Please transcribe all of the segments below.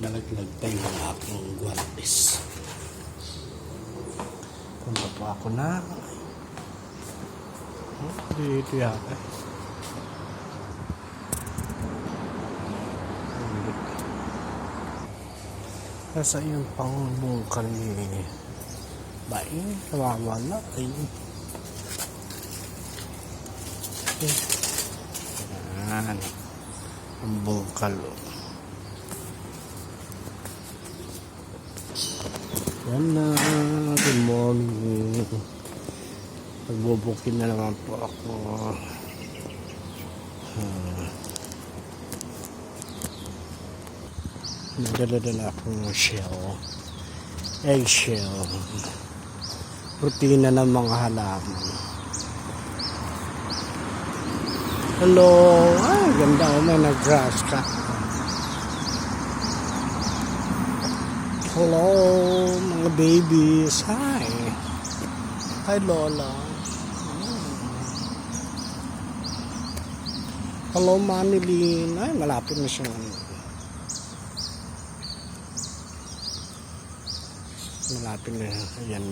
Nalaglag pa yung aking guantes. Punta po ako na. Dito yata. Nasa yung pang bungkal ni Bain. Nawawala. Ayun. Yan. Ang bungkal. Yan na. Good morning. Nagbubukin na naman po ako. Nagdala-dala akong shell. Egg shell. Rutina ng mga halaman. Hello. Ay, ganda o. May nag-grass ka. Hello, mga babies. Hi. Hi, Lola. Hello, Manilyn. Ay, malapit na siya. Malapit na. Ayan.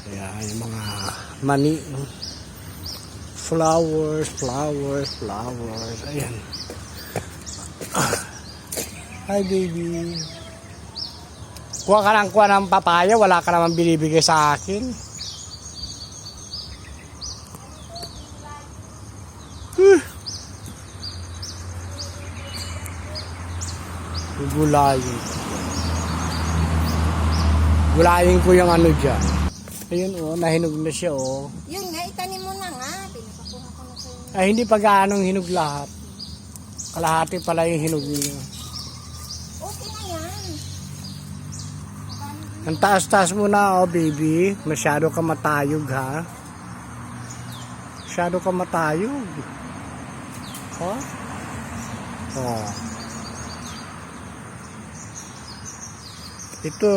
Kaya yung mga mani. Flowers. Ayan. Hi, baby. Kuha ka ng papaya. Wala ka naman binibigay sa akin. Gulayin ko yung ano dyan. Ayun o, nahinog na siya o. Yun nga, itanim mo na nga. Pinapakuha ko na sa'yo. Ay, hindi pa gaanong hinog lahat. Kalahati pala yung hinog niya. Okay na yan. Ang taas-taas mo na o, baby. Masyado ka matayog, ha? Masyado ka matayog. Ha? Oh. Ito,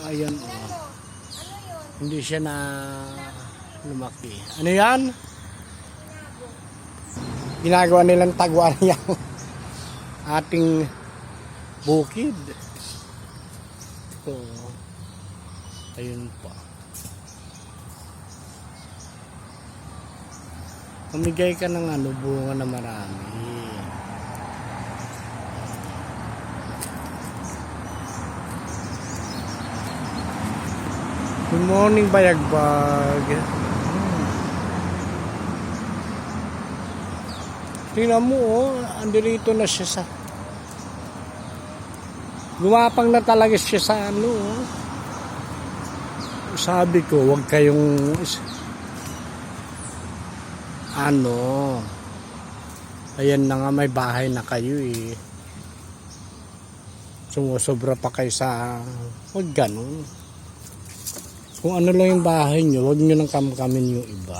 ayan o. Ano yun? Hindi siya na lumaki. Ano yan? Ginagawa nilang tagwan yung ating bukid. So, ayun pa. Pamigay ka ng ano, bunga na marami. Good morning, bayagbag. Tingnan mo, oh, andito na siya sa... Gumapang na talaga siya sa ano, oh. Sabi ko, huwag kayong... Ano... Ayan na nga, may bahay na kayo, eh. Sumusobra pa kayo sa... Huwag ganun. Kung ano lang yung bahay nyo, huwag nyo nang kamkamin yung iba.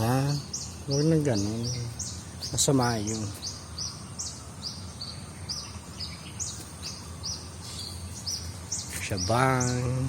Ha? Huwag nang ganun. Masama yun. Shabang.